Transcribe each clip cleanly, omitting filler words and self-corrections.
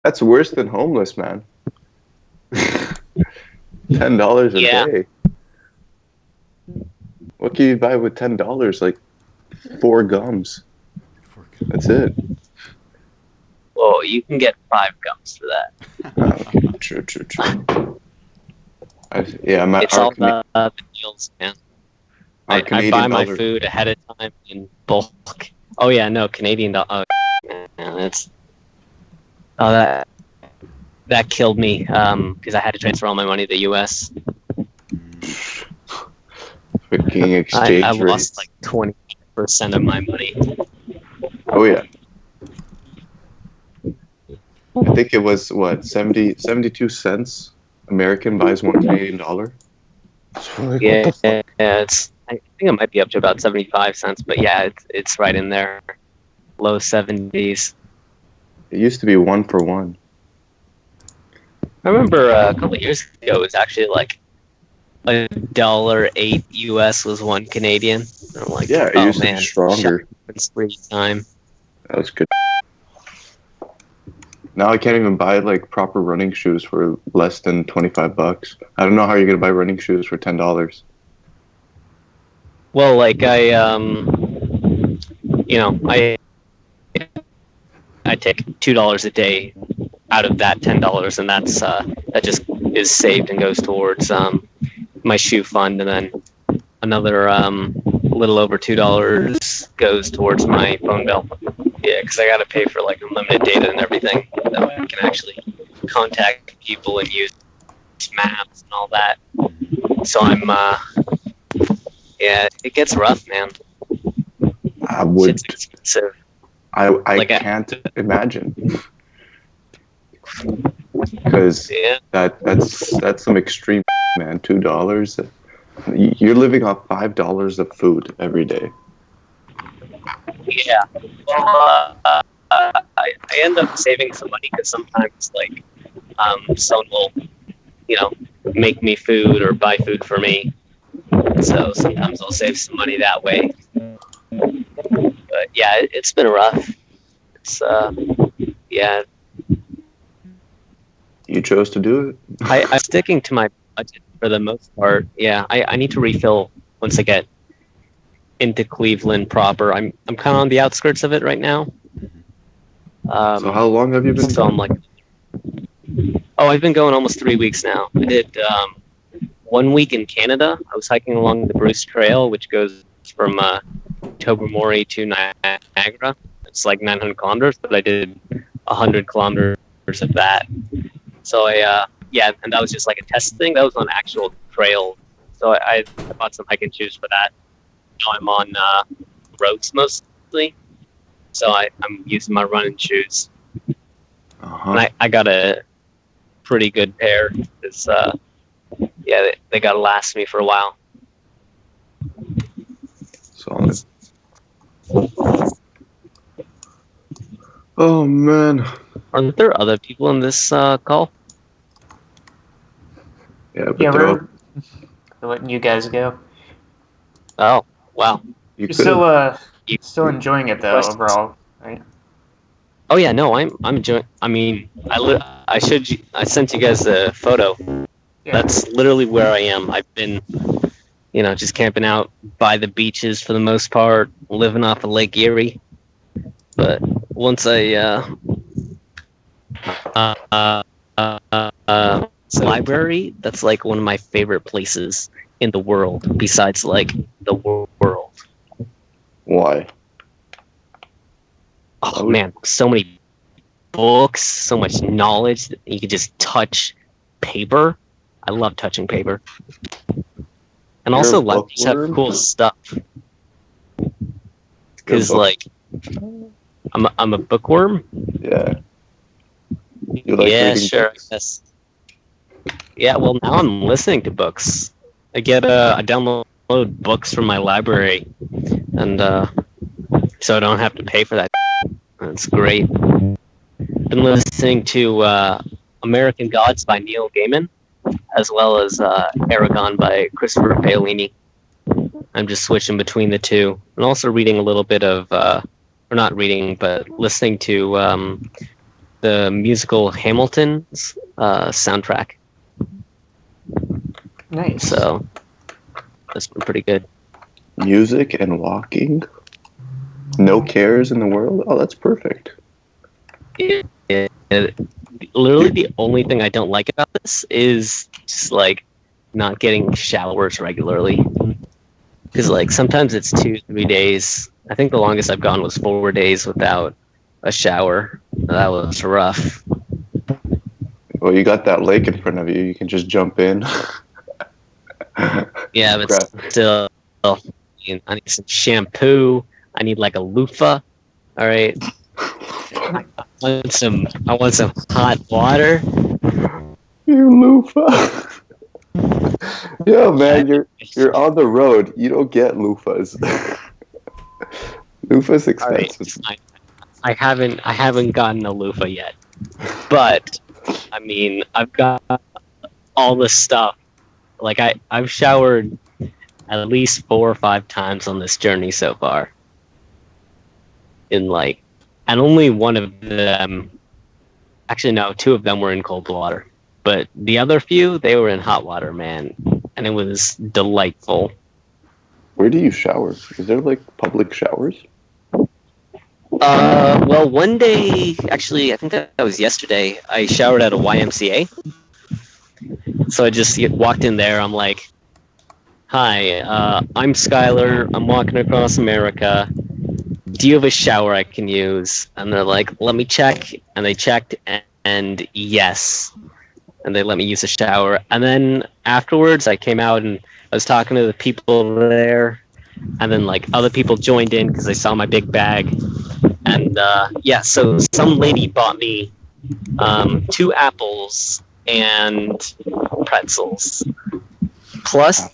That's worse than homeless, man. $10 a day. What can you buy with $10? Like 4 gums. That's it. Well, you can get 5 gums for that. True. It's all about the deals, man. I buy my food ahead of time in bulk. Oh yeah, no, Canadian dollar. Oh, man, that killed me because I had to transfer all my money to the U.S. Freaking exchange I rates. lost like 20% of my money. Oh yeah. I think it was 72 cents American buys $1 Canadian dollar. Like, yeah, it's. I think it might be up to about 75 cents, but yeah, it's right in there, low 70s. It used to be 1 for 1. I remember a couple of years ago, it was actually like $1.08 US was 1 Canadian. And I'm like, yeah, it used to be stronger. Spree time. That was good. Now I can't even buy like proper running shoes for less than $25. I don't know how you're gonna buy running shoes for $10. Well, like I take $2 a day out of that $10, and that's that just is saved and goes towards my shoe fund, and then another little over $2 goes towards my phone bill. Yeah, because I got to pay for like unlimited data and everything, so I can actually contact people and use maps and all that. So I'm yeah, it gets rough, man. I would. It's expensive. I can't imagine. Because that's some extreme, man. $2. You're living off $5 of food every day. Yeah. Well, I end up saving some money because sometimes, like, someone will, make me food or buy food for me. So sometimes I'll save some money that way. But yeah, it's been rough. It's yeah. You chose to do it. I'm sticking to my budget for the most part. Yeah, I need to refill once I get into Cleveland proper. I'm kind of on the outskirts of it right now. So how long have you been? So I'm like, I've been going almost 3 weeks now. I did 1 week in Canada. I was hiking along the Bruce Trail, which goes from Tobermory to Niagara. It's like 900 kilometers, but I did 100 kilometers of that. So and that was just like a test thing. That was on actual trail. So I bought some hiking shoes for that. Now I'm on roads mostly, so I'm using my running shoes. And I got a pretty good pair. It's they gotta last me for a while. Solid. Oh man. Aren't there other people in this call? Yeah, but we're letting you guys go. Oh, wow. You're still enjoying it though, overall, right? Oh yeah, no, I'm enjoying. I mean, I sent you guys a photo. Yeah. That's literally where I am. I've been, just camping out by the beaches for the most part, living off of Lake Erie. But once library, that's like one of my favorite places in the world, besides like the world. Why? Oh man, so many books, so much knowledge. You could just touch paper. I love touching paper. And also libraries have cool stuff. Because like I'm a bookworm. Yeah. You like reading sure. books? Yes. Yeah, well now I'm listening to books. I download books from my library, and so I don't have to pay for that. That's great. Been listening to American Gods by Neil Gaiman, as well as Aragon by Christopher Paolini. I'm just switching between the two, and also reading a little bit of, or not reading, but listening to the musical Hamilton's soundtrack. Nice. So that's been pretty good. Music and walking. No cares in the world. Oh, that's perfect. Literally, the only thing I don't like about this is just like not getting showers regularly. Because like sometimes it's 2-3 days. I think the longest I've gone was 4 days without a shower. That was rough. Well, you got that lake in front of you. You can just jump in. Yeah, but still, I need some shampoo. I need like a loofah. All right. I want some hot water. You loofah. Yeah, man, you're on the road. You don't get loofahs. Loofah's expensive. Right, I haven't gotten a loofah yet, but I mean I've got all this stuff. Like I've showered at least 4 or 5 times on this journey so far. And only one of them, actually no, 2 of them were in cold water, but the other few they were in hot water, man, and it was delightful. Where do you shower? Is there like public showers? Well, one day, actually, I think that was yesterday, I showered at a YMCA. So I just walked in there. I'm like, hi, I'm Skylar. I'm walking across America. Do you have a shower I can use? And they're like, let me check. And they checked, and yes. And they let me use a shower. And then afterwards, I came out and I was talking to the people there. And then like other people joined in because they saw my big bag. And yeah, so some lady bought me 2 apples and pretzels. Plus,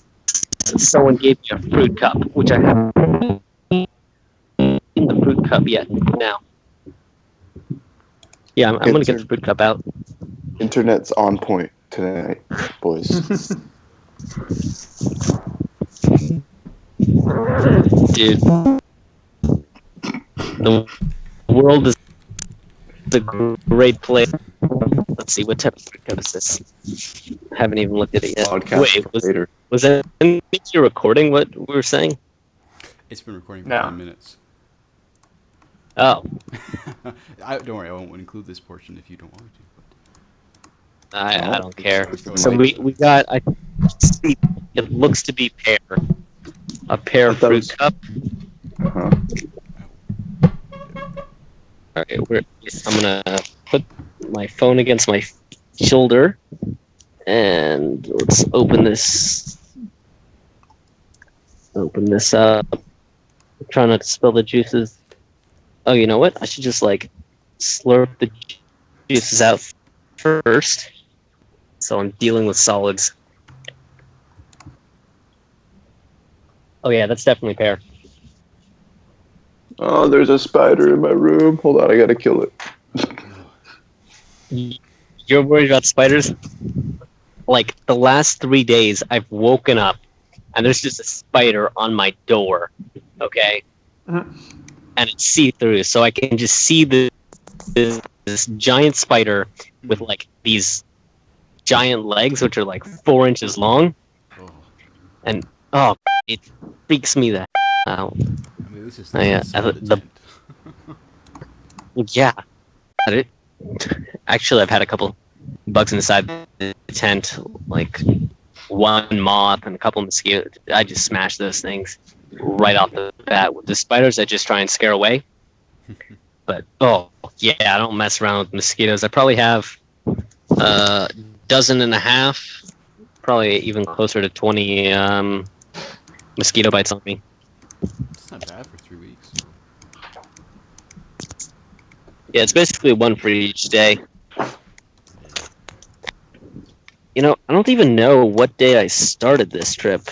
someone gave me a fruit cup, which I haven't in the fruit cup yet. Now, yeah, I'm gonna get the fruit cup out. Internet's on point tonight, boys. Dude, the world is a great place. Let's see, what type of fruit cup is this? I haven't even looked at it yet. Wait, was that you recording what we were saying? It's been recording for 10 minutes. Oh. Don't worry, I won't include this portion if you don't want me to. But... I don't care. So we got, I see, it looks to be pear. A pear fruit cup. Uh-huh. Alright, I'm gonna put my phone against my shoulder, and let's open this up. I'm trying not to spill the juices. Oh, you know what? I should just like slurp the juices out first. So I'm dealing with solids. Oh yeah, that's definitely pear. Oh, there's a spider in my room. Hold on, I gotta kill it. You're worried about spiders? Like, the last 3 days, I've woken up, and there's just a spider on my door, okay? And it's see-through, so I can just see this giant spider with, like, these giant legs, which are, like, 4 inches long. And, oh, it freaks me the out. I mean, this is yeah. Actually, I've had a couple bugs inside the tent, like 1 moth and a couple mosquitoes. I just smashed those things right off the bat. With the spiders, I just try and scare away. But, oh, yeah, I don't mess around with mosquitoes. I probably have a dozen and a half, probably even closer to 20 mosquito bites on me. It's not bad for 3 weeks. Yeah, it's basically 1 for each day. You know, I don't even know what day I started this trip.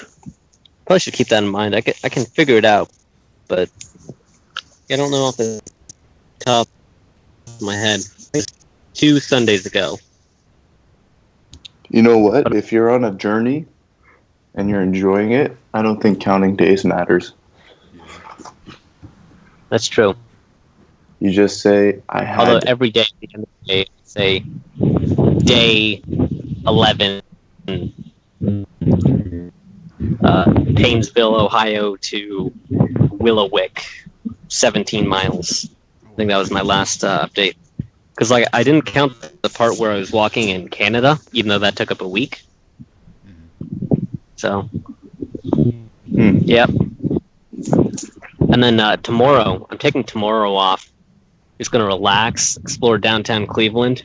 Probably should keep that in mind. I can figure it out, but I don't know off the top of my head. 2 Sundays ago. You know what? If you're on a journey and you're enjoying it, I don't think counting days matters. That's true. You just say, I had... Although every day, say, day 11, Painesville, Ohio to Willowick, 17 miles. I think that was my last update. Because like I didn't count the part where I was walking in Canada, even though that took up a week. So, yep. And then tomorrow, I'm taking tomorrow off. Just gonna relax, explore downtown Cleveland.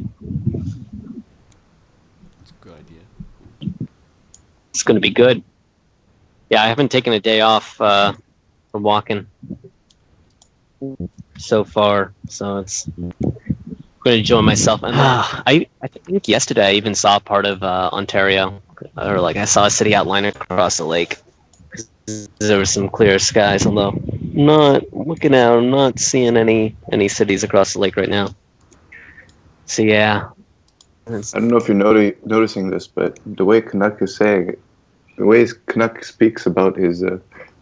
That's a good idea. It's gonna be good. Yeah, I haven't taken a day off from walking so far, so it's gonna enjoy myself. And I think yesterday I even saw part of Ontario, or like I saw a city outline across the lake. There were some clear skies, although not looking out. I'm not seeing any cities across the lake right now. So yeah, I don't know if you're noticing this, but the way Canuck is saying it, the way Canuck speaks about his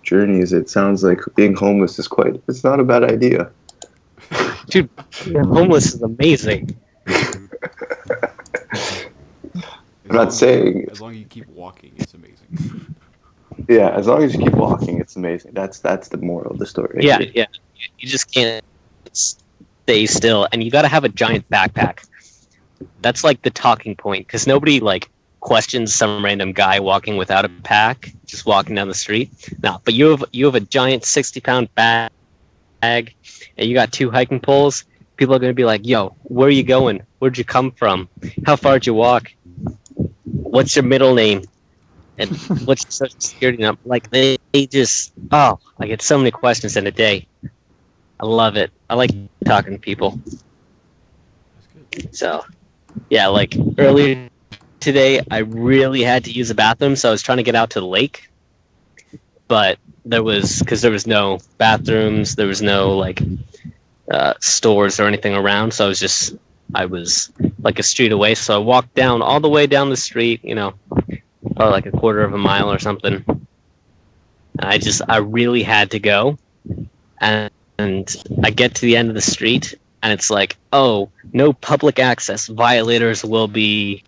journeys, it sounds like being homeless is it's not a bad idea. Dude, homeless is amazing. I'm not saying... As long as you keep walking, it's amazing. Yeah, as long as you keep walking, it's amazing. That's the moral of the story. Yeah. You just can't stay still, and you got to have a giant backpack. That's like the talking point, because nobody like questions some random guy walking without a pack, just walking down the street. No, but you have a giant 60-pound bag, and you got 2 hiking poles. People are going to be like, "Yo, where are you going? Where'd you come from? How far did you walk? What's your middle name? And what's your social security number?" Like they just I get so many questions in a day. I love it. I like talking to people. So, yeah, like earlier today, I really had to use the bathroom, so I was trying to get out to the lake, but there was no bathrooms, there was no like stores or anything around, so I was like a street away, so I walked down all the way down the street, probably like a quarter of a mile or something. I really had to go, and I get to the end of the street, and it's like, oh, no public access. Violators will be,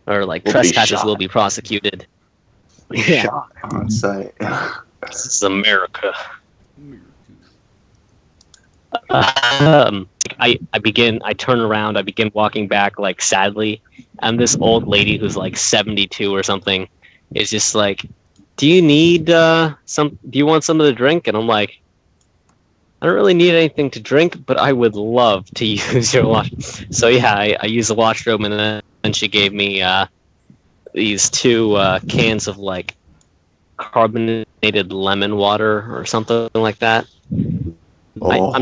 or like trespassers will be prosecuted. Yeah, shot on site. This is America. I turn around, I begin walking back, like, sadly, and this old lady who's like 72 or something is just like, do you want something to drink? And I'm like, I don't really need anything to drink, but I would love to use your washroom. So yeah, I used the washroom, and then she gave me these 2 cans of like carbonated lemon water or something like that. I'm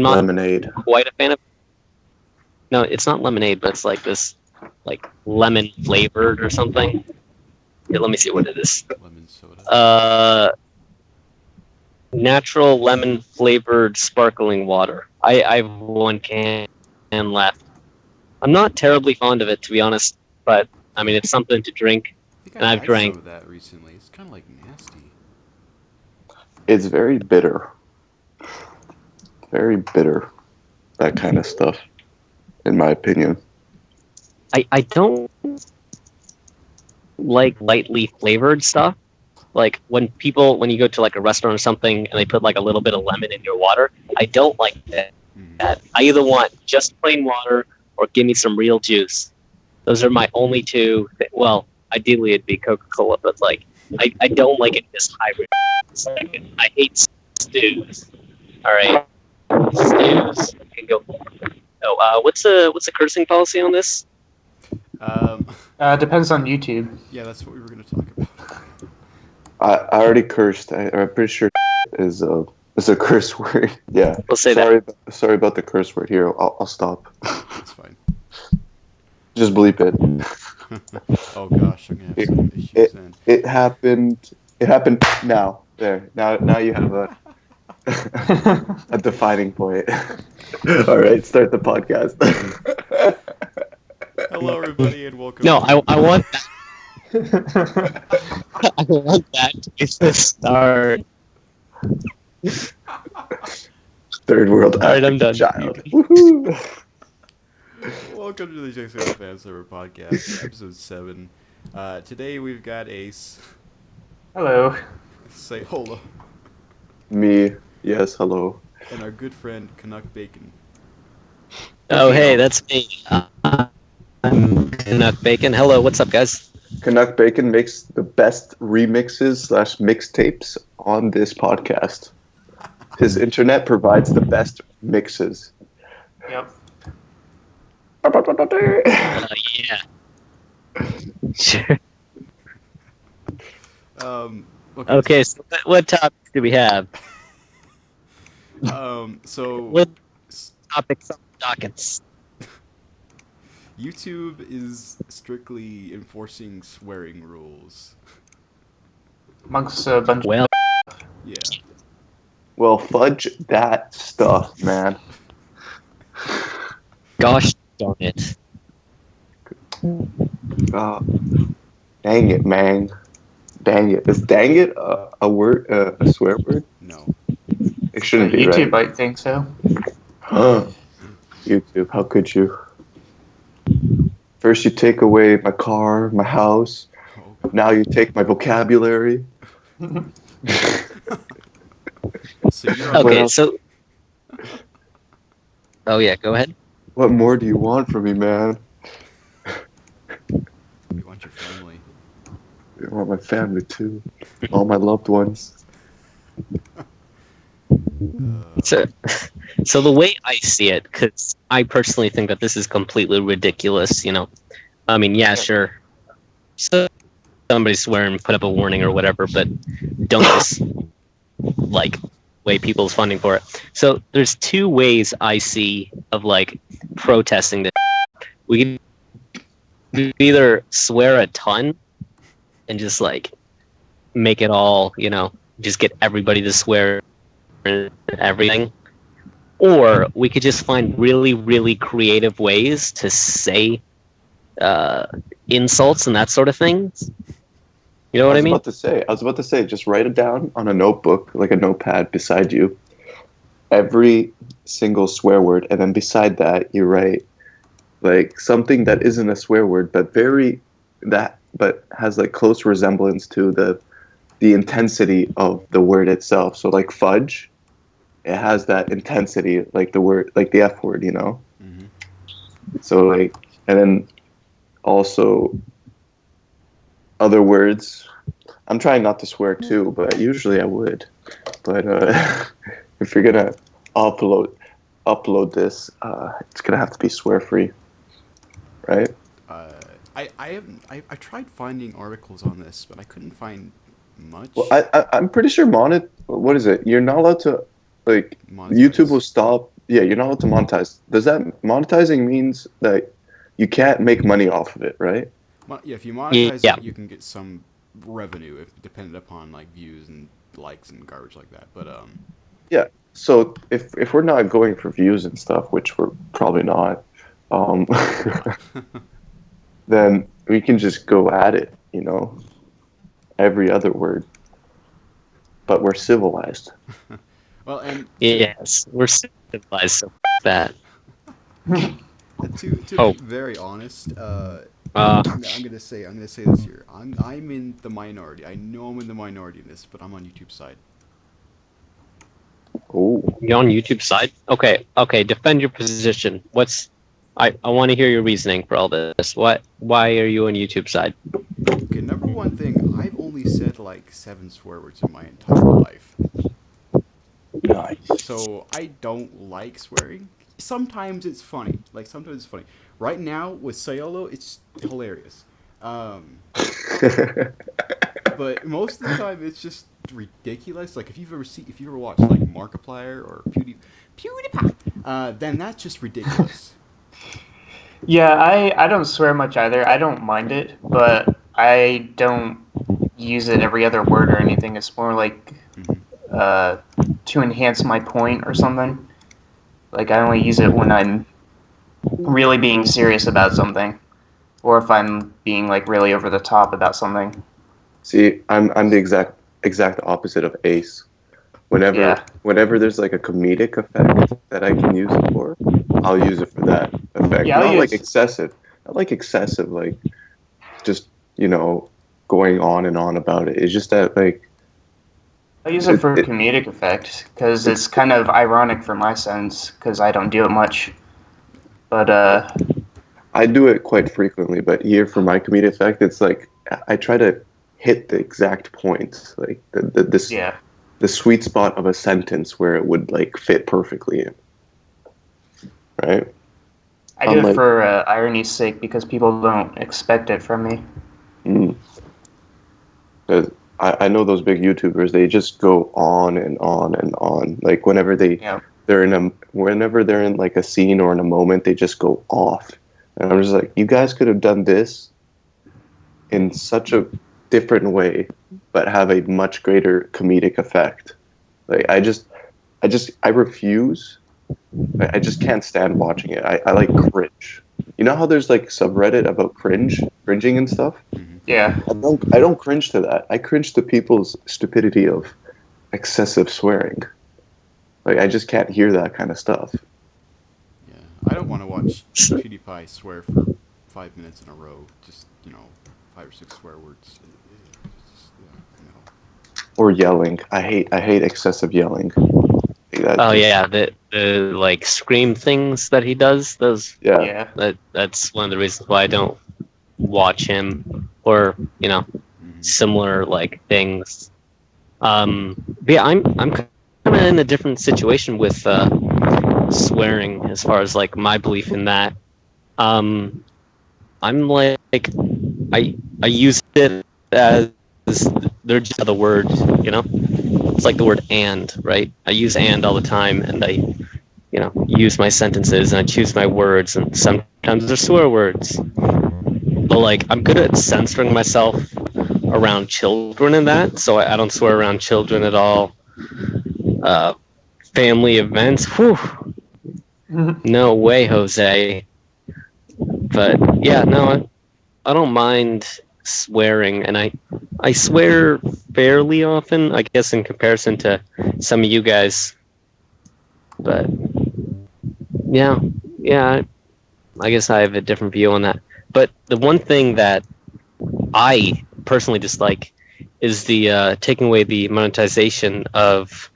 not lemonade. Quite a fan of. No, it's not lemonade, but it's like this, like lemon flavored or something. Here, let me see what it is. Lemon soda. Natural lemon flavored sparkling water. I have 1 can left. I'm not terribly fond of it, to be honest, but I mean it's something to drink, and I've drank. Some of that recently. It's kind of like nasty. It's very bitter. Very bitter. That kind of stuff, in my opinion. I don't like lightly flavored stuff. Like when you go to like a restaurant or something and they put like a little bit of lemon in your water, I don't like that. I either want just plain water or give me some real juice. Those are my only 2. Well, ideally it'd be Coca-Cola, but like I don't like it this hybrid. I hate stews. All right, stews can go. Oh, what's the cursing policy on this? Depends on YouTube. Yeah, that's what we were going to talk about. I already cursed. I'm pretty sure is a curse word. Yeah. We'll say that. Sorry about the curse word. Here, I'll stop. That's fine. Just bleep it. Oh gosh, I'm gonna have some issues then. It happened. It happened now. There. Now you have a defining point. All right, start the podcast. Hello, everybody, and welcome. No, I want that. I want that to be the start. Third world All right, I'm done. child. Woohoo! Welcome to the JSano Fan Server Podcast, episode 7. Today we've got Ace, Hello. Sayolo, Me, yes, hello. and our good friend CanuckBacon. Oh, hey, that's me. I'm CanuckBacon. Hello, what's up, guys? CanuckBacon makes the best remixes / mixtapes on this podcast. His internet provides the best mixes. Yep. Yeah. Sure. Okay, so what topics do we have? So What topics on the dockets? YouTube is strictly enforcing swearing rules. Amongst a bunch Well, Yeah. Well, fudge that stuff, man. gosh darn it. Dang it, man. Dang it. Is dang it a word, a swear word? No. It shouldn't be, YouTube, right? I think so. Huh. YouTube, how could you? First you take away my car, my house. Oh. Now you take my vocabulary. So you're Okay, Well- so... Oh, yeah, go ahead. What more do you want from me, man? you want your family. I want my family too. All my loved ones. So the way I see it, because I personally think that this is completely ridiculous, you know. I mean, yeah, sure. So somebody swear and put up a warning or whatever, but don't just, like, weigh people's funding for it. So there's two ways I see of, like, protesting this. We can either swear a ton and just, like, make it all, you know, just get everybody to swear and everything. Or we could just find really, really creative ways to say insults and that sort of things. You know what I mean? I was about to say, just write it down on a notebook, like a notepad beside you. Every single swear word, and then beside that, you write like something that isn't a swear word, but but has like close resemblance to the intensity of the word itself. So like fudge, it has that intensity, like the word, like the F word, you know? Mm-hmm. So like, and then also other words. I'm trying not to swear too, but usually I would. But if you're gonna upload this, it's gonna have to be swear free, right? I tried finding articles on this, but I couldn't find much. Well, I'm pretty sure what is it? You're not allowed to, like, Monetize. YouTube will stop. Yeah, you're not allowed to monetize. Does that monetizing means that you can't make money off of it, right? Yeah, if you monetize Yeah. it, you can get some revenue, if dependent upon like views and likes and garbage like that. But Yeah. So if we're not going for views and stuff, which we're probably not, then we can just go at it, you know, every other word. But we're civilized. well, and Yes, we're civilized, so that. to Oh. be very honest, I'm gonna say this here. I'm in the minority. I know I'm in the minority in this, but I'm on YouTube's side. Oh. You're on YouTube's side? Okay, defend your position. I want to hear your reasoning for all this. Why are you on YouTube's side? Okay, number one thing, I've only said like 7 swear words in my entire life. Nice. So I don't like swearing. Sometimes it's funny. Right now with Sayolo, it's hilarious. But most of the time it's just ridiculous. Like if you've ever watched like Markiplier or PewDiePie, then that's just ridiculous. Yeah, I don't swear much either. I don't mind it, but I don't use it every other word or anything. It's more like to enhance my point or something. Like I only use it when I'm really being serious about something, or if I'm being like really over the top about something. See, I'm the exact opposite of Ace. whenever there's like a comedic effect that I can use it for, I'll use it for that effect. Yeah, Not like excessive, like just going on and on about it. It's just that like I use it for comedic effect because it's kind of ironic for my sense because I don't do it much. But I do it quite frequently. But here for my comedic effect, it's like I try to hit the exact points, like the sweet spot of a sentence where it would like fit perfectly in. Right. I do it for irony's sake because people don't expect it from me. I know those big YouTubers, they just go on and on and on. Like whenever they're in like a scene or in a moment, they just go off. And I'm just like, you guys could have done this in such a different way, but have a much greater comedic effect. Like I refuse. I just can't stand watching it. I like cringe. You know how there's like subreddit about cringing and stuff? Yeah. I don't cringe to that. I cringe to people's stupidity of excessive swearing. Like I just can't hear that kind of stuff. Yeah, I don't want to watch PewDiePie swear for 5 minutes in a row. Just 5 or 6 swear words. Or yelling. I hate excessive yelling. The like scream things that he does. Those. Yeah. That's one of the reasons why I don't watch him or similar like things. But yeah, I'm kind of in a different situation with swearing as far as like my belief in that. I'm like I use it as they're just another word, It's like the word "and," right? I use "and" all the time, and I use my sentences and I choose my words, and sometimes they're swear words. But like I'm good at censoring myself around children and that, so I don't swear around children at all. Family events, whew. No way, Jose. But yeah, no, I don't mind swearing, and I swear fairly often, I guess, in comparison to some of you guys. But yeah, I guess I have a different view on that. But the one thing that I personally dislike is the taking away the monetization of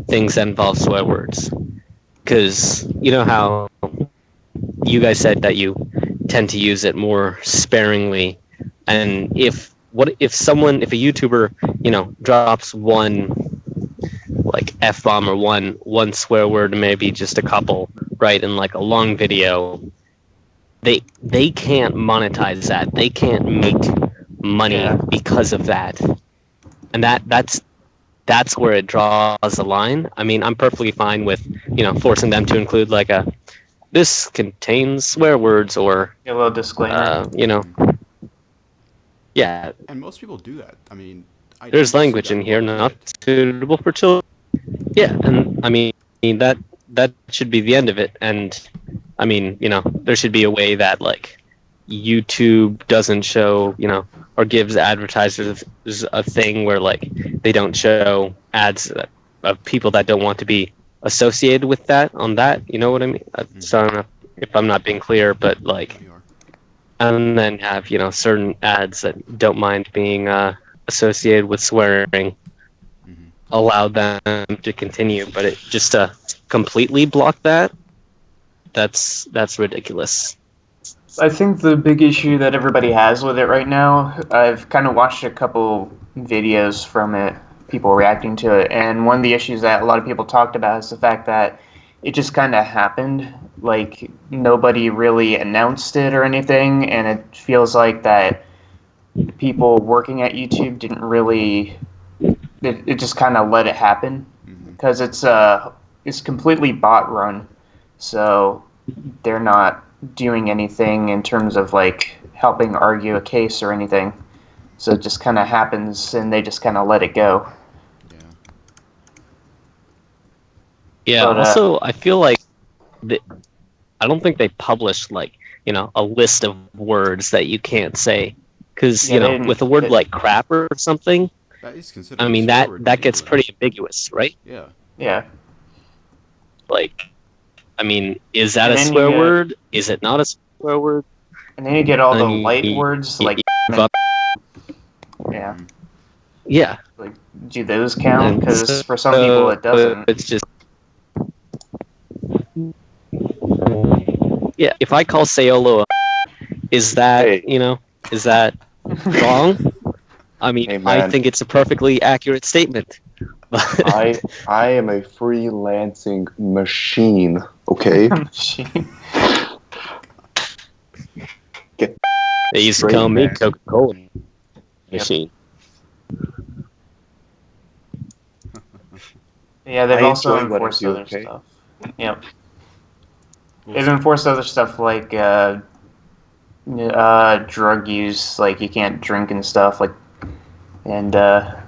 things that involve swear words. Because you know how you guys said that you tend to use it more sparingly, and if a YouTuber drops one like F-bomb or one swear word, maybe just a couple, right, in like a long video, they can't monetize that. They can't make money because of that. And that's where it draws a line. I mean, I'm perfectly fine with, forcing them to include like this contains swear words or a little disclaimer. Yeah. And most people do that. I mean, there's language in here not suitable for children. Yeah, and I mean that should be the end of it. And I mean, there should be a way that like YouTube doesn't show, or gives advertisers a thing where like they don't show ads of people that don't want to be associated with that on that. You know what I mean? So I don't know if I'm not being clear, but like, and then have certain ads that don't mind being associated with swearing, allow them to continue, but it just to completely block that's ridiculous. I think the big issue that everybody has with it right now, I've kind of watched a couple videos from it, people reacting to it, and one of the issues that a lot of people talked about is the fact that it just kind of happened. Like, nobody really announced it or anything, and it feels like that people working at YouTube didn't really... It just kind of let it happen, because it's completely bot run, so they're not doing anything in terms of like helping argue a case or anything. So it just kind of happens, and they just kind of let it go. Yeah. But, also, I feel like I don't think they published like a list of words that you can't say, because with a word like crap or something, That is considered. I mean, that gets pretty ambiguous, right? Yeah. Yeah. Like, I mean, is that And a then you swear get- word? Is it not a swear word? And then you get all And the then light you- words you- like you up- yeah. Yeah. Like, do those count? And Because for some people it doesn't. It's just. Yeah, if I call Sayolo, is that Hey. is that wrong? I mean, Hey, I man. think it's a perfectly accurate statement. I am a freelancing machine. Okay. They used to Great, call me man. Coca-Cola machine. Yeah, they've I also enjoy what I enforced do, other okay? stuff. Yep. Well, They've enforced other stuff like drug use, like you can't drink and stuff, like, and other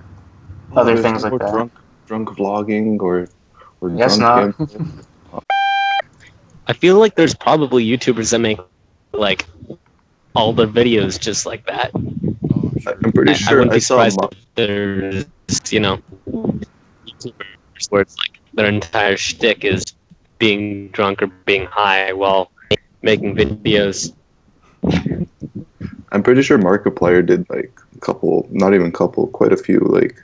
There's things no like that. Drunk vlogging or Yes, drunk not. game. I feel like there's probably YouTubers that make like all their videos just like that. oh, I'm sure. I'm pretty I sure wouldn't I be saw a surprised if there's YouTubers where it's like their entire shtick is being drunk or being high while making videos. I'm pretty sure Markiplier did like a couple, not even couple, quite a few like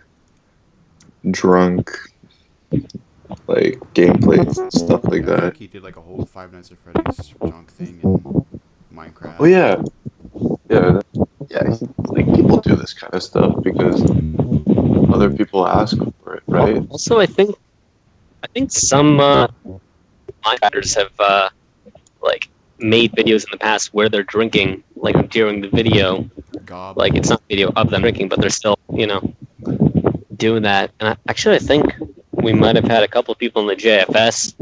drunk like gameplays and stuff like I that. think he did like a whole Five Nights at Freddy's drunk thing in Minecraft. Oh yeah, yeah. Like people do this kind of stuff because other people ask for it, right? Also, I think some Minecrafters have like made videos in the past where they're drinking like during the video. Gob. Like it's not a video of them drinking, but they're still doing that. And I think we might have had a couple of people in the JFS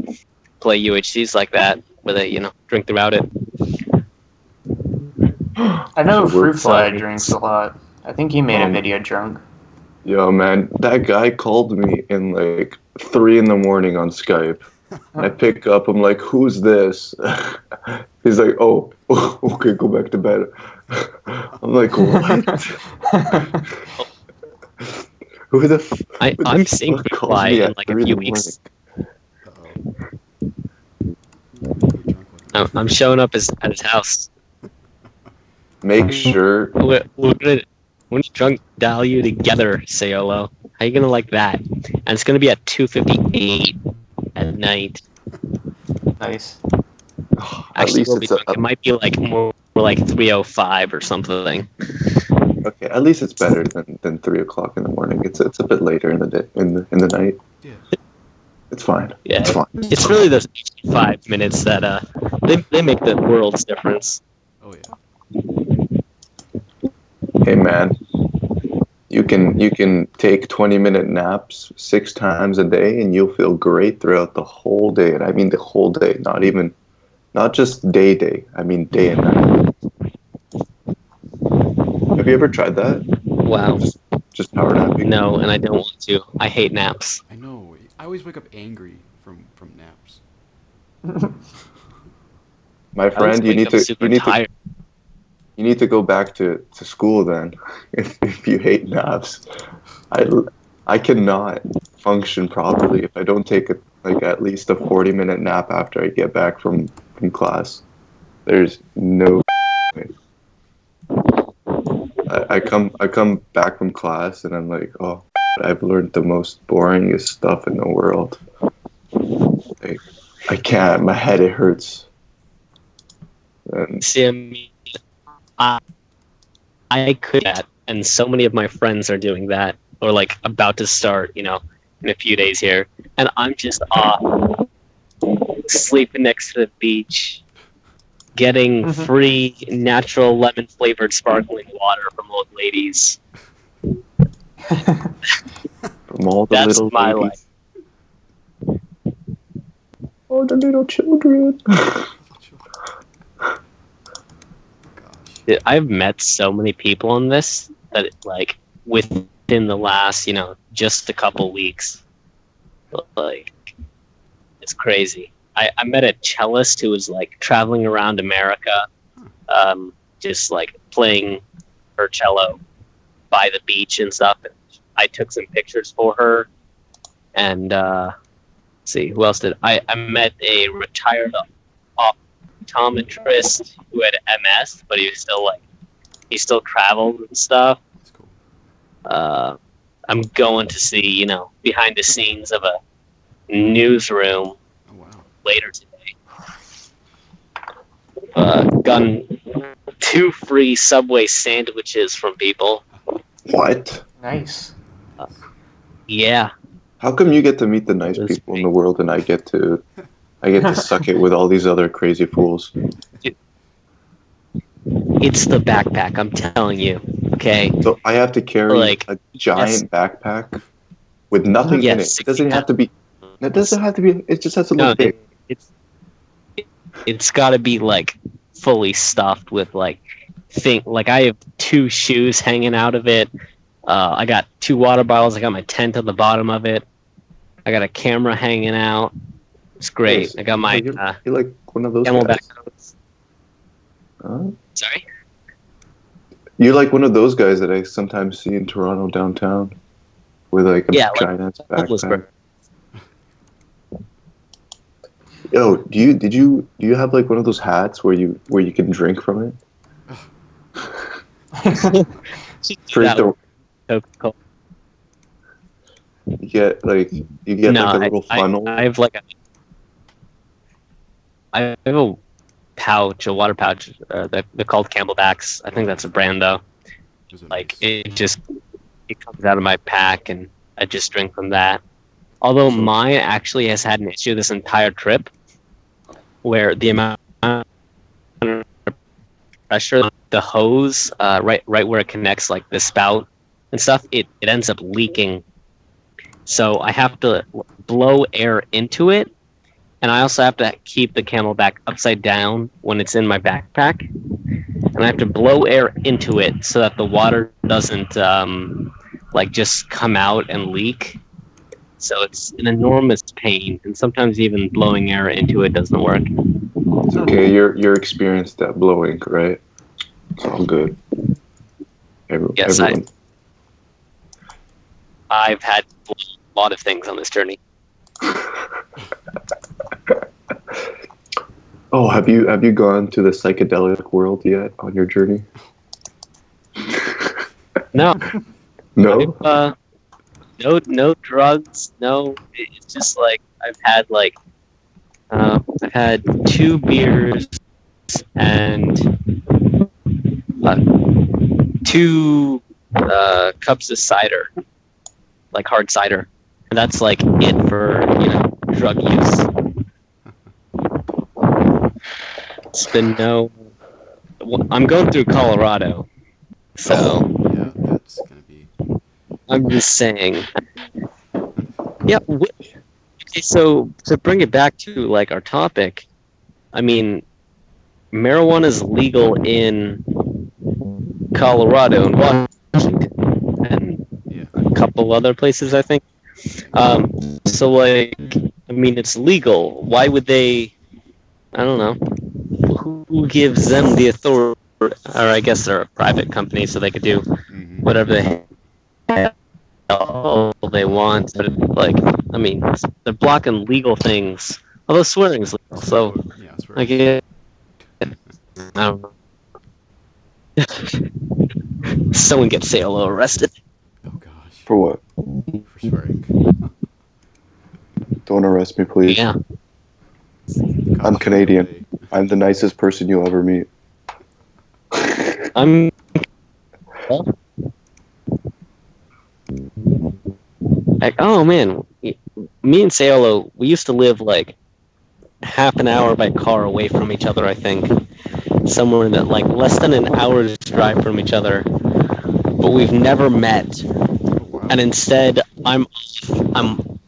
play UHCs like that, where they drink throughout it. I know So we're Fruit Fly excited. drinks a lot. I think he made a video drunk. Yo, man, that guy called me in like 3 a.m. on Skype. I pick up, I'm like, who's this? He's like, oh, okay, go back to bed. I'm like, what? Who the I'm seeing fuck Fruit calls Fly me in at like a 3 few in the weeks. Uh-oh. I'm showing up at his house. Make sure. We're gonna drunk dial you together, Sayolo. How you gonna like that? And it's gonna be at 2:58 at night. Nice. At Actually, least we'll be it's drunk. It might be like more like 3:05 or something. okay. At least it's better than 3 o'clock in the morning. It's a bit later in the day in the night. Yeah. It's fine. Yeah. It's fine. It's really those 5 minutes that they make the world's difference. Oh yeah. Hey man, you can take 20-minute naps 6 times a day and you'll feel great throughout the whole day. And I mean the whole day, not just day. I mean day and night. Have you ever tried that? Wow. Just power napping? No, and I don't want to. I hate naps. I know. I always wake up angry from naps. My I always friend, you wake need up to super tired. you need to go back to school then. If you hate naps. I cannot function properly if I don't take at least a 40-minute nap after I get back from class. There's no way. I come back from class and I'm like, oh, I've learned the most boringest stuff in the world. Like, I can't. My head, it hurts. And See, I mean, I could that, and so many of my friends are doing that, or like about to start, in a few days here, and I'm just sleeping next to the beach, getting free natural lemon flavored sparkling water from old ladies. from all the That's little my ladies. Oh, the little children. Gosh. I've met so many people on this that like within the last, just a couple weeks, like it's crazy. I met a cellist who was like traveling around America, just like playing her cello by the beach and stuff. And I took some pictures for her, and let's see, who else did I met a retired optometrist who had MS, but he still traveled and stuff. That's cool. I'm going to see, behind the scenes of a newsroom Oh wow. later today. Gotten 2 free Subway sandwiches from people. What? Nice. Yeah. How come you get to meet the nice That's people in the world and I get to suck it with all these other crazy fools? It's the backpack, I'm telling you. Okay. So I have to carry Like, a giant backpack with nothing in it. Yes, It doesn't have to be. It doesn't have to be. It just has to look big. It's got to be like fully stuffed with like I have 2 shoes hanging out of it. I got 2 water bottles. I got my tent on the bottom of it. I got a camera hanging out. It's great. Yes. I got my You're like one of those Camelback guys. coats. Huh? Sorry. You're like one of those guys that I sometimes see in Toronto downtown, with like a giant ass homeless backpack. Yo, do you have like one of those hats where you can drink from it? Drink the. Coca-Cola. You get like a little funnel. I have a pouch, a water pouch. They're called CamelBacks. I think that's a brand though. Like it comes out of my pack, and I just drink from that. Although mine actually has had an issue this entire trip, where the amount of pressure, the hose, right where it connects, like the spout and stuff, it ends up leaking. So I have to blow air into it, and I also have to keep the CamelBack upside down when it's in my backpack, and I have to blow air into it so that the water doesn't just come out and leak. So it's an enormous pain, and sometimes even blowing air into it doesn't work. It's okay. You're experienced at blowing, right? It's all good. Yes, everyone. I've had a lot of things on this journey. Oh, have you gone to the psychedelic world yet on your journey? No. No? No drugs. No, it's just like I've had 2 beers and 2 cups of cider, like hard cider, and that's like it for drug use. It's been I'm going through Colorado, so Yeah, that's gonna be. I'm just saying. Yeah. Okay, so to bring it back to like our topic, I mean, marijuana is legal in Colorado and Washington and a couple other places, I think. So like, I mean, it's legal. Why would they? I don't know. Who gives them the authority? Or I guess they're a private company, so they could do whatever they want. But like, I mean, they're blocking legal things. Although swearing's legal, so Yeah, I get. I don't know. Someone gets Sayolo arrested. Oh gosh. For what? For swearing. Don't arrest me, please. Yeah. I'm Canadian. I'm the nicest person you'll ever meet. I'm. Like, oh man, me and Sayolo, we used to live like half an hour by car away from each other. I think somewhere that like less than an hour's drive from each other, but we've never met. And instead, I'm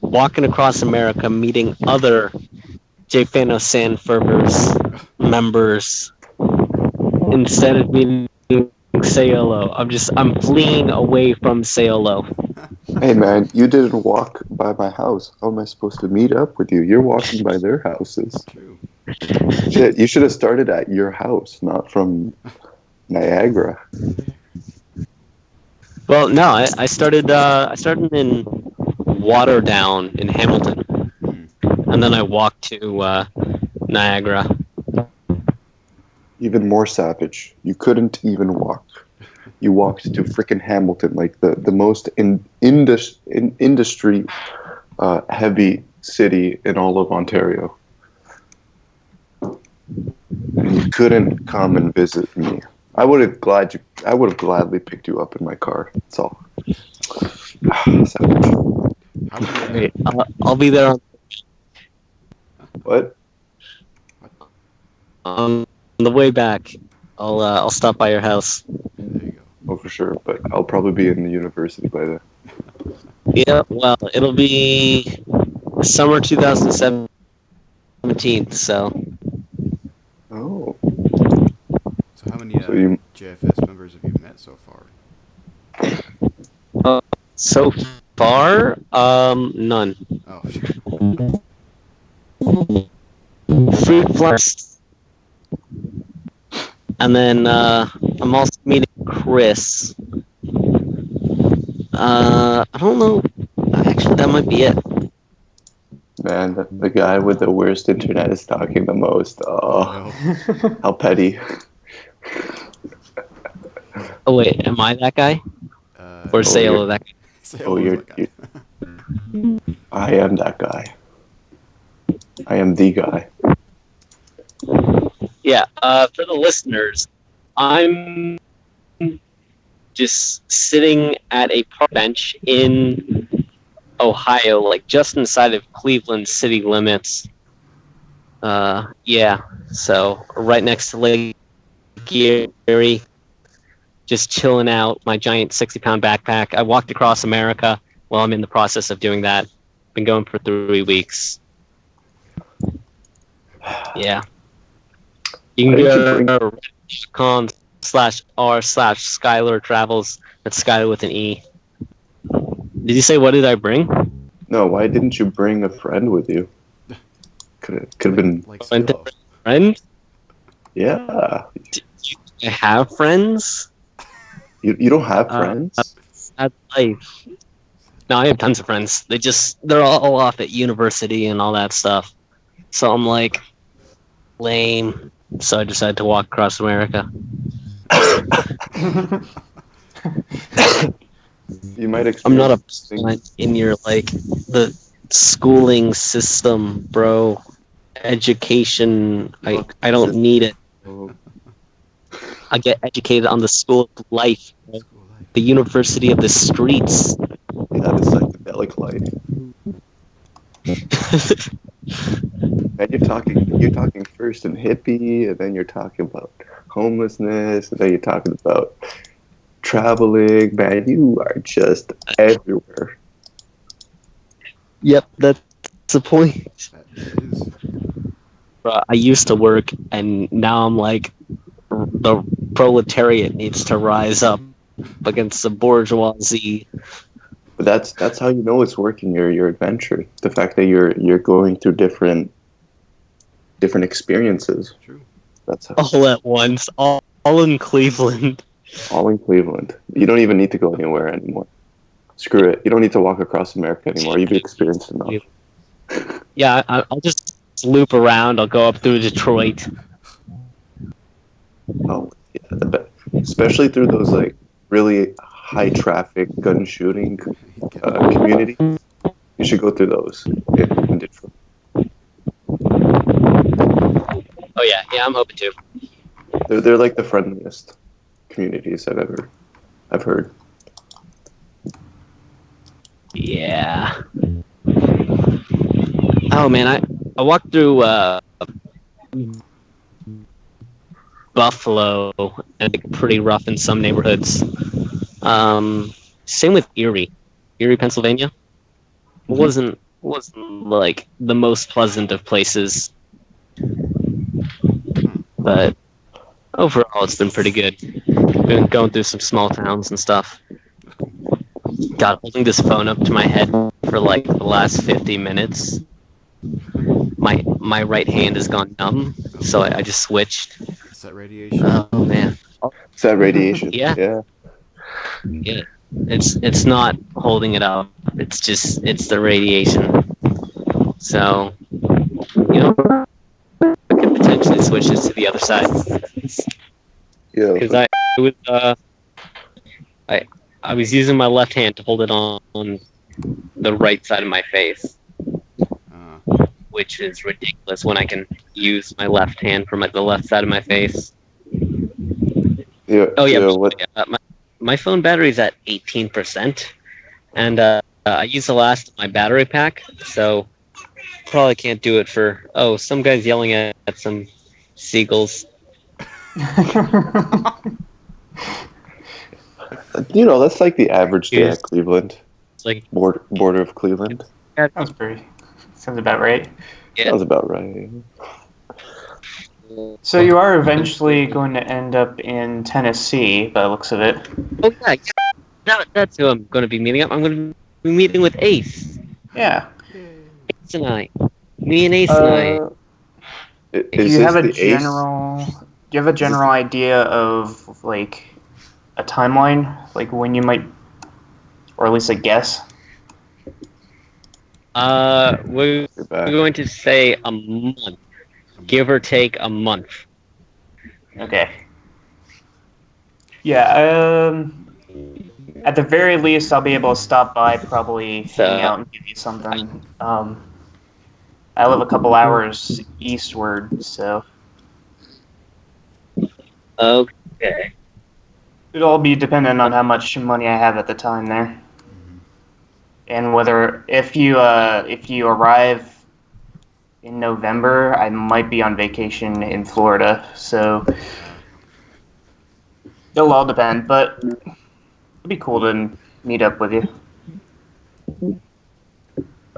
walking across America, meeting other JSano Fan Servers members. Instead of meeting Sayolo, I'm fleeing away from Sayolo. Hey man, you didn't walk by my house. How am I supposed to meet up with you? You're walking by their houses. True. Shit, you should have started at your house, not from Niagara. Well, no, I started in Waterdown in Hamilton, and then I walked to Niagara. Even more savage. You couldn't even walk. You walked to freaking Hamilton, like the most industry heavy city in all of Ontario. And you couldn't come and visit me. I would have gladly picked you up in my car. That's all. Savage. Wait, I'll be there What? on the way back. I'll stop by your house. There you go. Oh, for sure. But I'll probably be in the university by then. Yeah, well, it'll be summer 2017. So. Oh. So how many So JFS members have you met so far? So far, none. Oh, Fruit Flex. And then I'm also meeting Chris. I don't know. Actually, that might be it. Man, the guy with the worst internet is talking the most. Oh, no. how petty. Oh wait, am I that guy? Or Sayolo that guy? Oh, I am that guy. I am the guy. Yeah, for the listeners, I'm just sitting at a park bench in Ohio, like just inside of Cleveland city limits. Yeah, so right next to Lake Erie, just chilling out, my giant 60-pound backpack. I walked across America while I'm in the process of doing that. Been going for 3 weeks. Yeah. You can go to com/r/Skylar Travels. That's Skylar with an E. Did you say what did I bring? No, why didn't you bring a friend with you? Could have been like A friend? Yeah. Do you have friends? You don't have friends? Sad life. No, I have tons of friends. They're all off at university and all that stuff. So I'm like, lame. So I decided to walk across America. You might experience. I'm not a in your the schooling system, bro. Education. I don't need it. I get educated on the school of life, bro. The university of the streets. Yeah, the psychedelic life. And you're talking first in hippie, and then you're talking about homelessness, and then you're talking about traveling. Man, you are just everywhere. Yep, that's the point. That is. Bro, I used to work, and now I'm like, the proletariat needs to rise up against the bourgeoisie. But that's how you know it's working. Your adventure, the fact that you're going through different experiences. True. That's how. All at once, all in Cleveland. All in Cleveland. You don't even need to go anywhere anymore. Screw it. You don't need to walk across America anymore. You've experienced enough. Yeah, I'll just loop around. I'll go up through Detroit. Oh, yeah, especially through those like really high traffic gun shooting communities. You should go through those in Detroit. Oh yeah, I'm hoping to. They're like the friendliest communities I've heard. Yeah. Oh man, I walked through Buffalo, and pretty rough in some neighborhoods. Same with Erie, Pennsylvania. Wasn't like the most pleasant of places, but overall it's been pretty good. Been going through some small towns and stuff. God, holding this phone up to my head for like the last 50 minutes. My right hand has gone numb, so I just switched. Is that radiation? Oh man. It's that radiation. Yeah. Yeah. Yeah. it's not holding it up. It's the radiation. So, I could potentially switch this to the other side. Yeah. Because I was using my left hand to hold it on the right side of my face, which is ridiculous when I can use my left hand for the left side of my face. Yeah. Oh yeah. Yeah, My phone battery's at 18%, and I used the last of my battery pack, so probably can't do it for. Oh, some guy's yelling at some seagulls. That's like the average day at Cleveland. It's like Border of Cleveland. Sounds about right. Yeah. Sounds about right. So you are eventually going to end up in Tennessee, by the looks of it. Oh yeah, that's who I'm going to be meeting up. I'm going to be meeting with Ace. Yeah. Ace and I. Me and Ace and I. Do you have a general idea of like a timeline, like when you might, or at least a guess? We're going to say a month, give or take a month. Okay. Yeah. At the very least, I'll be able to stop by, probably hang out and give you something. I live a couple hours eastward, so. Okay. It'll all be dependent on how much money I have at the time there, and whether if you arrive in November, I might be on vacation in Florida, so it'll all depend. But it'd be cool to meet up with you.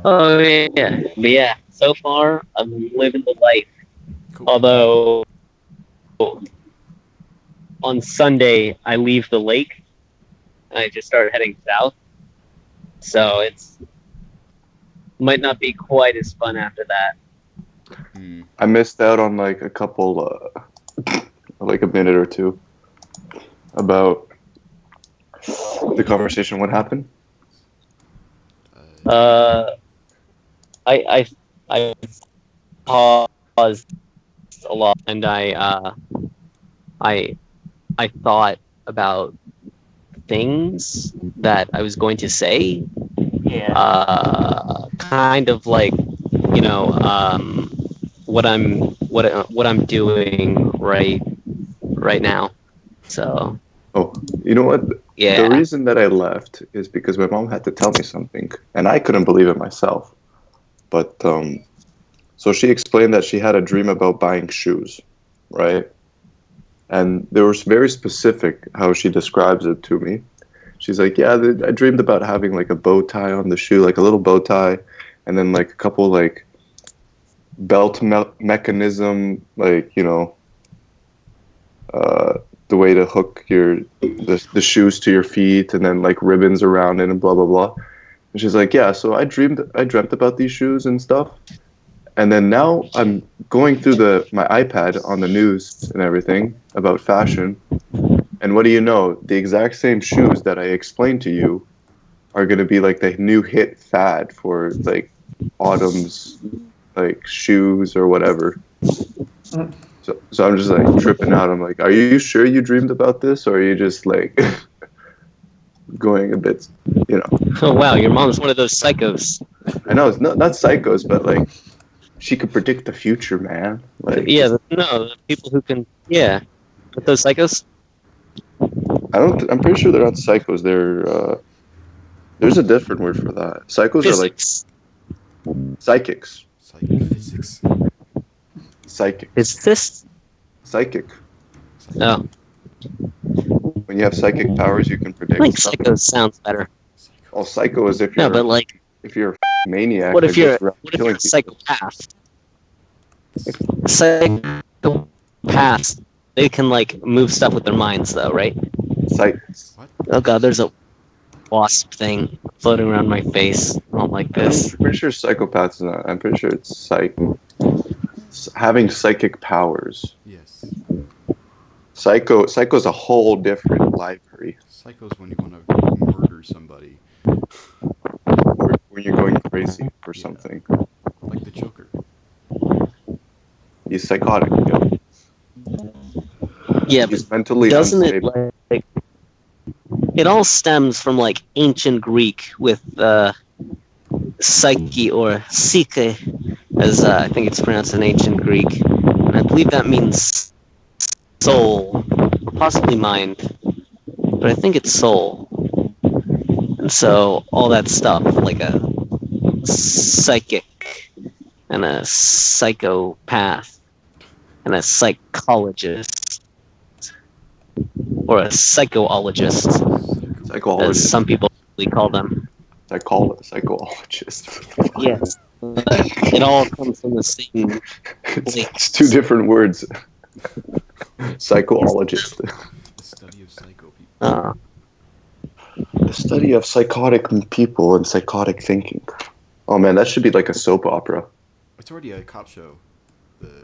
Oh yeah, but yeah. So far, I'm living the life. Cool. Although on Sunday I leave the lake, and I just started heading south. So it's might not be quite as fun after that. I missed out on like a couple, like a minute or two about the conversation. What happened? I paused a lot, and I thought about things that I was going to say. Yeah. Kind of like, what I'm doing right now. So. Oh, you know what? Yeah. The reason that I left is because my mom had to tell me something, and I couldn't believe it myself. But so she explained that she had a dream about buying shoes, right? And they were very specific how she describes it to me. She's like, yeah, I dreamed about having like a bow tie on the shoe, like a little bow tie, and then like a couple like belt mechanism, like, the way to hook the shoes to your feet, and then like ribbons around it and blah blah blah. And she's like, yeah, so I dreamt about these shoes and stuff, and then now I'm going through my iPad on the news and everything about fashion, and what do you know? The exact same shoes that I explained to you are going to be like the new hit fad for like autumn's like shoes or whatever. So I'm just like tripping out. I'm like, are you sure you dreamed about this, or are you just like going a bit, Oh wow, your mom's one of those psychos. I know it's not psychos, but like she could predict the future, man. Like, Yeah, the people who can. Yeah, with those psychos. I'm pretty sure they're not psychos. There's a different word for that. Psychos Physics. are like psychics. Physics. Psychic. Physicists? Psychic. Oh. When you have psychic powers, you can predict. I think stuff. psycho sounds better. Oh, psycho is if you're. No, but like, if you're a maniac. what if you're killing a people. psychopath? Psychopaths, they can like move stuff with their minds, though, right? Oh god, there's a wasp thing floating around my face. I don't like this. I'm pretty sure psychopaths not. I'm pretty sure it's having psychic powers. Yes. Psycho's a whole different library. Psycho's when you want to murder somebody. When you're going crazy for something. Like the Joker. He's psychotic. Yeah. Yeah, He's but mentally doesn't it unstable. like it all stems from like ancient Greek with psyche or psyche, as I think it's pronounced in ancient Greek, and I believe that means soul, possibly mind, but I think it's soul. And so all that stuff, like a psychic and a psychopath and a psychologist or a psychologist, as Psychologist. some people call them. Psychologist. Yes. It all comes from the same It's two different words. Psychologist. The study of psycho people. The study of psychotic people and psychotic thinking. Oh man, that should be like a soap opera. It's already a cop show.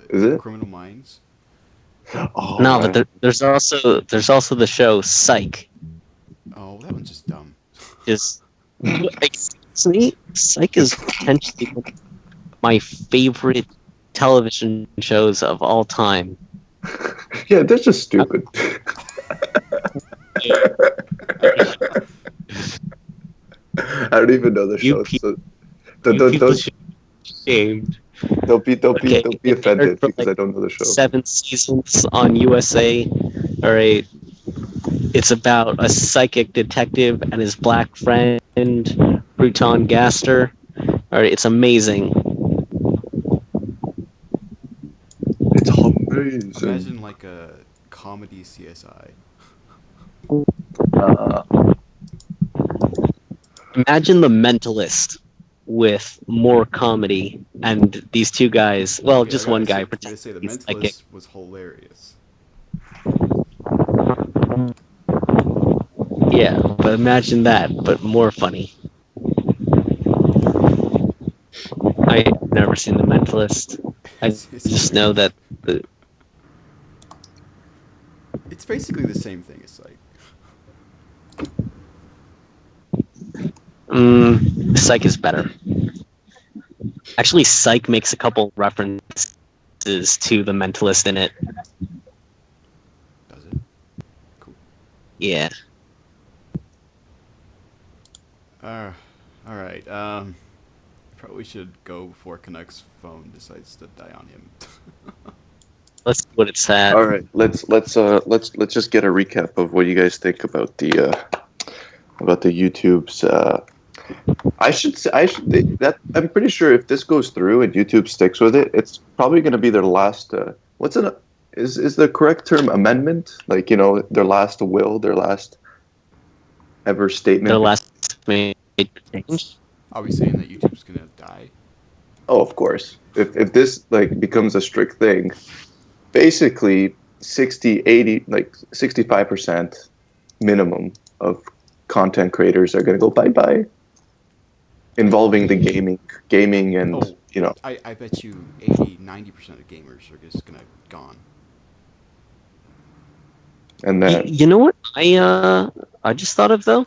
Is it? Criminal Minds. Oh, No, man. but there's also the show Psych. Oh, that one's just dumb. Is see, Psych is potentially one of my favorite television shows of all time. Yeah, they're just stupid. I don't even know the show. So People should be ashamed. don't be Okay, offended for, because like, I don't know the show. 7 seasons on USA. All right, it's about a psychic detective and his black friend Bruton Gaster. All right, it's amazing. It's amazing. Imagine like a comedy CSI. Imagine The Mentalist with more comedy and these two guys. Well, Okay, just I one gotta guy say, pretends The he's Mentalist psychic. was hilarious. Yeah, but imagine that, but more funny. I've never seen The Mentalist. I It's just know that the It's basically the same thing. It's like Psych is better. Actually, Psych makes a couple references to The Mentalist in it. does it? Cool. Yeah. All right. Probably should go before Canuck's phone decides to die on him. Let's see what it's at. All right, let's just get a recap of what you guys think about the YouTube's. I'm pretty sure if this goes through and YouTube sticks with it, it's probably going to be their last. Is the correct term amendment? Like, their last will, their last ever statement. Their last made change. Are we saying that YouTube's gonna die? Oh, of course. If this becomes a strict thing, basically 60, 80, 65% minimum of content creators are going to go bye-bye, involving the gaming and, I bet you 80-90% of gamers are just gonna gone. and then You know what I just thought of though?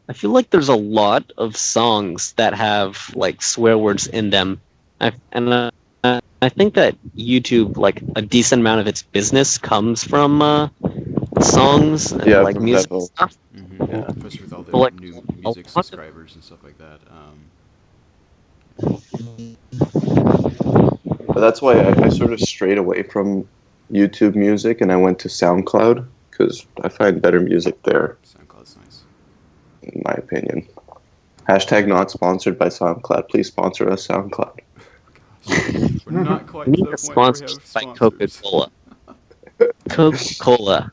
I feel like there's a lot of songs that have like swear words in them, I think that YouTube, like a decent amount of its business comes from songs and like from music that stuff. Mm-hmm. Yeah. Especially with all the Like, new a music lot of- subscribers and stuff like that. but that's why I sort of strayed away from YouTube Music and I went to SoundCloud because I find better music there, SoundCloud's nice. in my opinion. Hashtag not sponsored by SoundCloud. Please sponsor us, SoundCloud. We're not quite We to need the a point where we sponsor have by sponsors. Coca-Cola. Coca-Cola.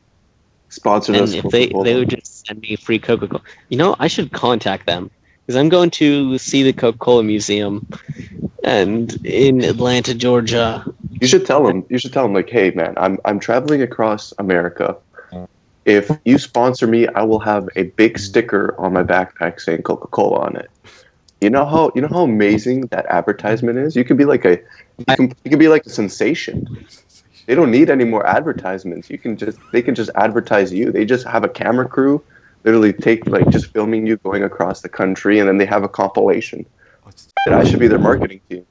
Sponsor And us, if they Coca-Cola. would just send me free Coca-Cola. I should contact them because I'm going to see the Coca-Cola Museum and in Atlanta, Georgia. You should tell them. Like, hey, man, I'm traveling across America. If you sponsor me, I will have a big sticker on my backpack saying Coca-Cola on it. You know how amazing that advertisement is. You could be like a sensation. They don't need any more advertisements. They can just advertise you. They just have a camera crew, literally just filming you going across the country, and then they have a compilation. And I should be their marketing team.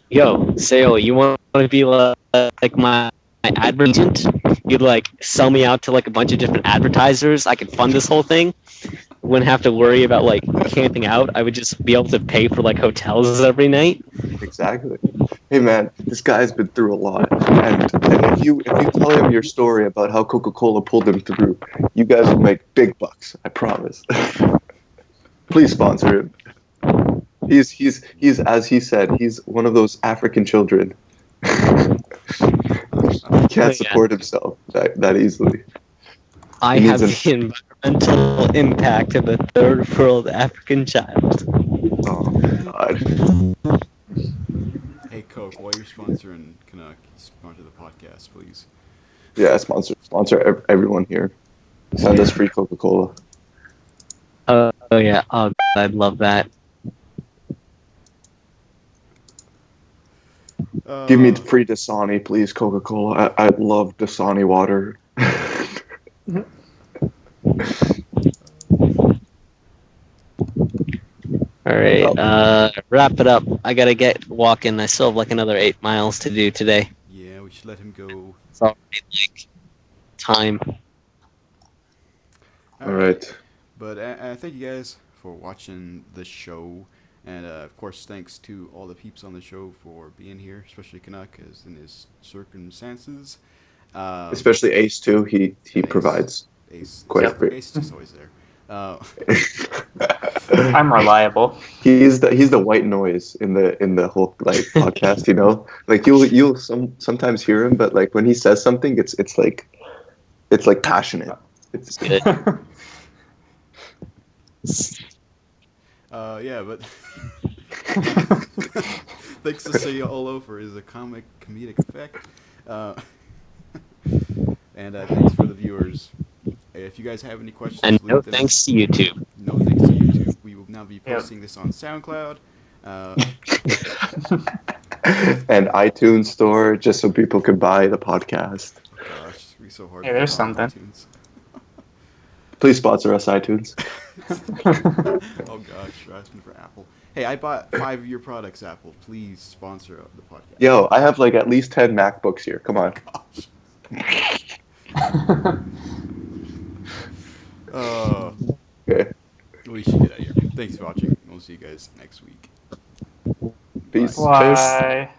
Yo, Sayolo, you want to be like my advert agent? You'd like sell me out to like a bunch of different advertisers. I could fund this whole thing. Wouldn't have to worry about like camping out. I would just be able to pay for like hotels every night. Exactly. Hey man, this guy's been through a lot, and if you tell him your story about how Coca-Cola pulled him through, you guys will make big bucks. I promise. Please sponsor him. He's as he said, he's one of those African children. He can't support himself that easily. I have the environmental impact of a third world African child. Oh God. Hey Coke, while you're sponsoring Canuck, sponsor the podcast, please. Yeah, sponsor everyone here. Send us free Coca-Cola. Oh yeah, oh I'd love that. Give me free Dasani, please, Coca-Cola. I love Dasani water. All right, wrap it up. I gotta get walking. I still have like another 8 miles to do today. Yeah, we should let him go. It's already like time. All right. But thank you guys for watching the show. And, of course, thanks to all the peeps on the show for being here, especially Canuck, as in his circumstances. Especially Ace, too. He provides Ace. quite Ace, a bit. Ace is just always there. I'm reliable. He's the white noise in the whole like podcast, you know? Like you'll sometimes hear him, but like when he says something, it's like passionate. It's good. Yeah, but thanks to Sayolo for his comedic effect, and thanks for the viewers. If you guys have any questions, And no thanks to YouTube. No thanks to YouTube. We will now be posting this on SoundCloud. And iTunes Store, just so people can buy the podcast. Oh gosh, it's gonna be so hard. Hey, there's something. iTunes. Please sponsor us, iTunes. Oh gosh, you're asking for Apple. Hey, I bought 5 of your products, Apple. Please sponsor the podcast. Yo, I have like at least 10 MacBooks here. Come on. Okay. We should get out of here. Thanks for watching. We'll see you guys next week. Peace. Bye.